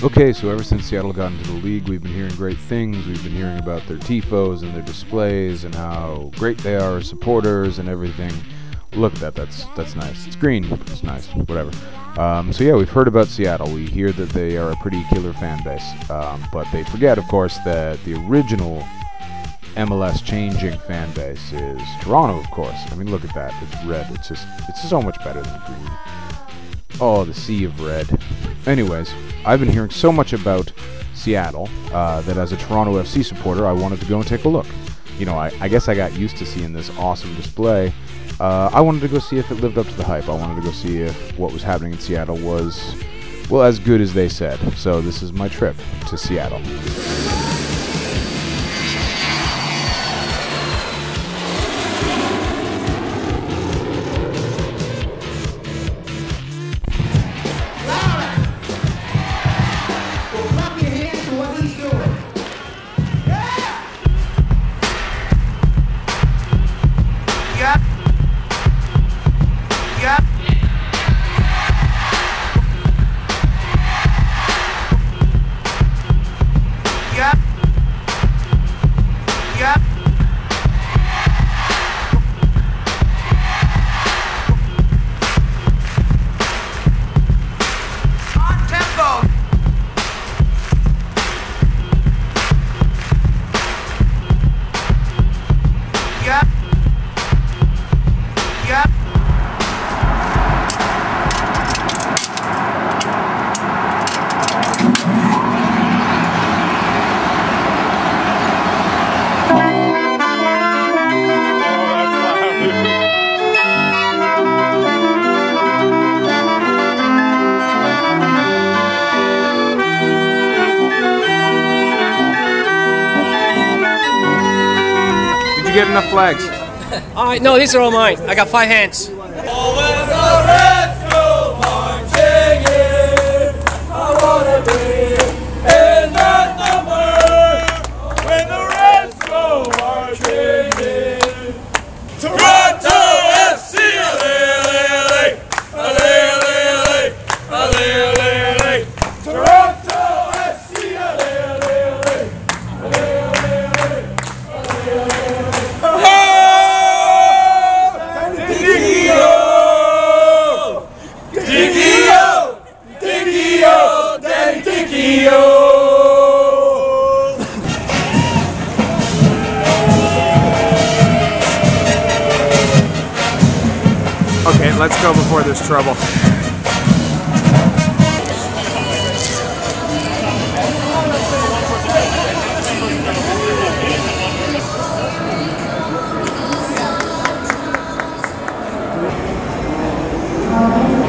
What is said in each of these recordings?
Okay, so ever since Seattle got into the league, we've been hearing great things. We've been hearing about their tifos and their displays and how great they are as supporters and everything. Look at that, that's nice. It's green, it's nice, whatever. So yeah, we've heard about Seattle. We hear that they are a pretty killer fan base. But they forget, of course, that the original MLS changing fan base is Toronto, of course. I mean, look at that. It's red. It's just so much better than green. Oh, the sea of red. Anyways, I've been hearing so much about Seattle that as a Toronto FC supporter, I wanted to go and take a look. You know, I guess I got used to seeing this awesome display. I wanted to go see if it lived up to the hype. I wanted to go see if what was happening in Seattle was, well, as good as they said. So this is my trip to Seattle. Did you get enough flags? No, these are all mine. I got 5 hands. Okay, let's go before there's trouble.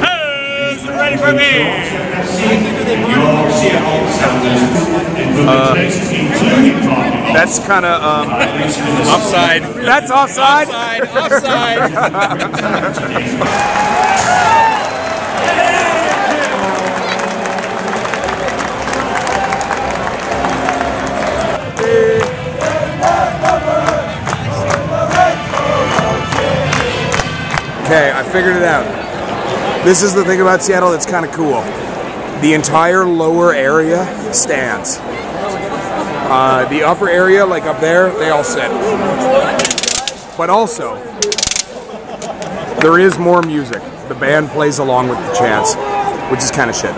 Hey, is it ready for me? That's kind of Offside. That's offside. Offside. Okay, I figured it out. This is the thing about Seattle that's kind of cool. The entire lower area stands. The upper area, like up there, they all sit. But also, there is more music. The band plays along with the chants, which is kind of shit.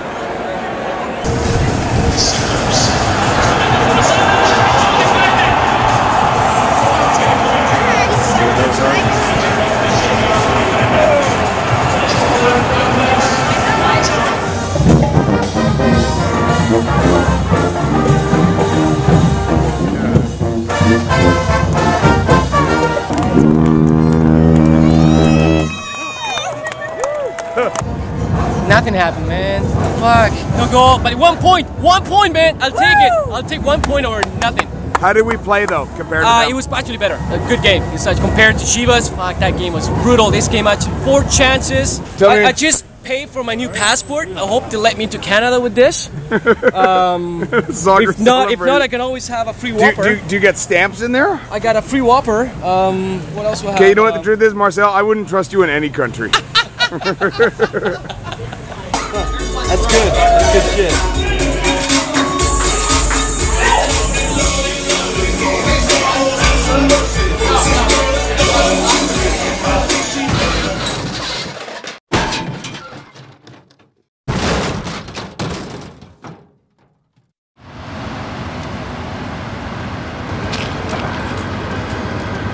Nothing happened, man. Fuck. No goal, but 1 point. 1 point, man. I'll take it. I'll take 1 point over nothing. How did we play though, compared to them? It was actually better. A good game. Besides, compared to Chivas, fuck, that game was brutal. This game actually 4 chances. I just paid for my new passport. I hope to let me into Canada with this. If not, I can always have a free Whopper. Do you get stamps in there? I got a free Whopper. What else do I have? Okay, you know what the truth is, Marcel? I wouldn't trust you in any country. That's good. That's good shit.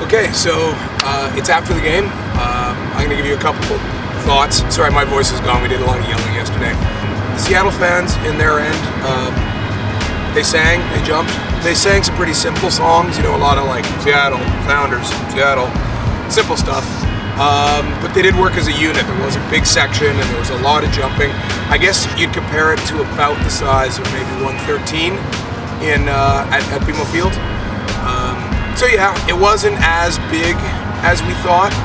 Okay, so it's after the game. I'm going to give you a couple thoughts. Sorry, my voice is gone. We did a lot of yelling yesterday. The Seattle fans, in their end, they sang, they jumped. They sang some pretty simple songs, you know, a lot of like Seattle, Sounders, Seattle, simple stuff. But they did work as a unit. There was a big section and there was a lot of jumping. I guess you'd compare it to about the size of maybe 113 at BMO Field. So yeah, it wasn't as big as we thought,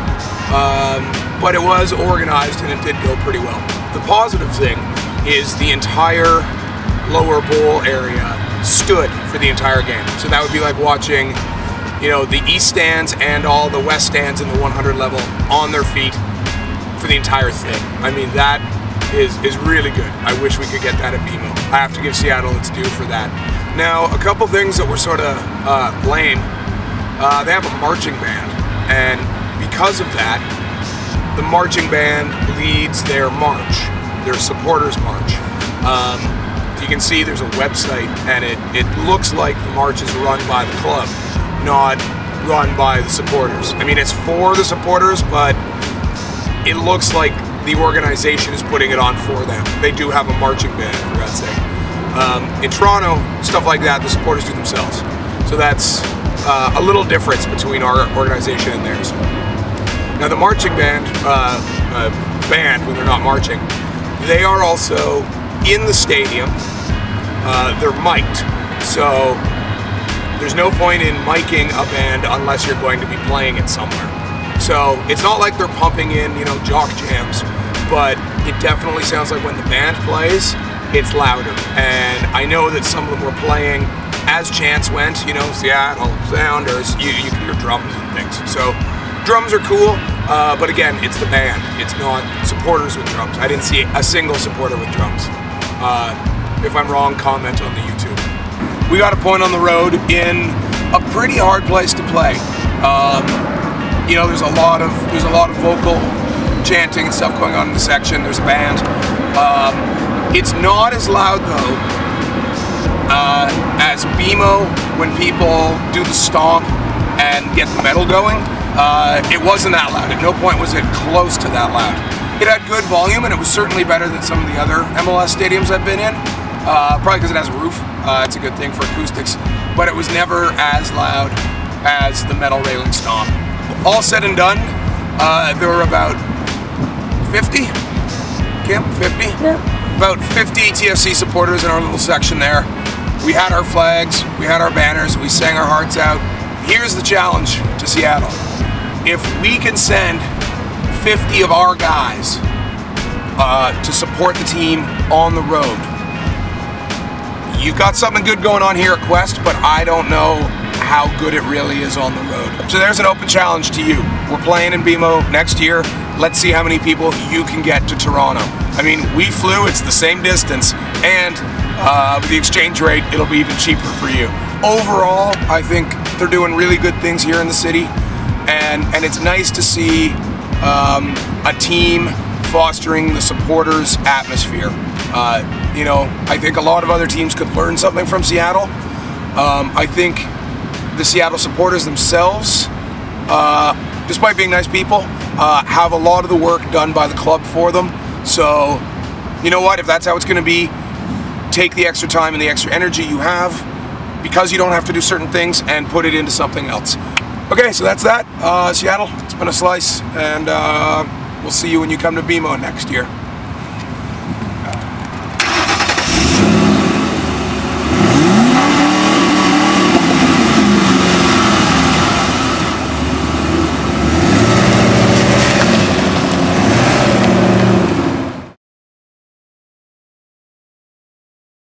but it was organized and it did go pretty well. The positive thing is the entire lower bowl area stood for the entire game. So that would be like watching, you know, the east stands and all the west stands in the 100 level on their feet for the entire thing. I mean, that is really good. I wish we could get that at BMO. I have to give Seattle its due for that. Now, a couple things that were sort of lame. They have a marching band, and because of that, the marching band leads their march, their supporters march. You can see there's a website, and it looks like the march is run by the club, not run by the supporters. I mean, it's for the supporters, but it looks like the organization is putting it on for them. They do have a marching band, for God's sake. In Toronto, stuff like that, the supporters do themselves. So that's a little difference between our organization and theirs. Now, the marching band, when they're not marching, they are also in the stadium. They're mic'd, so there's no point in miking a band unless you're going to be playing it somewhere. So it's not like they're pumping in, you know, jock jams, but it definitely sounds like when the band plays, it's louder. And I know that some of them were playing as chants went, you know, Seattle, Sounders, you can hear drums and things. So drums are cool, but again, it's the band. It's not supporters with drums. I didn't see a single supporter with drums. If I'm wrong, comment on the YouTube. We got a point on the road in a pretty hard place to play. You know, there's a lot of vocal chanting and stuff going on in the section. There's a band. It's not as loud though as BMO when people do the stomp and get the metal going. It wasn't that loud. At no point was it close to that loud. It had good volume, and it was certainly better than some of the other MLS stadiums I've been in. Probably because it has a roof. It's a good thing for acoustics. But it was never as loud as the metal railing stomp. All said and done, there were about 50? Kim, 50? Yeah. About 50 TFC supporters in our little section there. We had our flags, we had our banners, we sang our hearts out. Here's the challenge to Seattle. If we can send 50 of our guys to support the team on the road, you've got something good going on here at Quest, but I don't know how good it really is on the road. So there's an open challenge to you. We're playing in BMO next year. Let's see how many people you can get to Toronto. I mean, we flew, it's the same distance, and with the exchange rate, it'll be even cheaper for you. Overall, I think they're doing really good things here in the city, and it's nice to see a team fostering the supporters' atmosphere. You know, I think a lot of other teams could learn something from Seattle. I think the Seattle supporters themselves, despite being nice people, have a lot of the work done by the club for them. So, you know what, if that's how it's going to be, take the extra time and the extra energy you have, because you don't have to do certain things, and put it into something else. Okay, so that's that. Seattle, it's been a slice, and we'll see you when you come to BMO next year.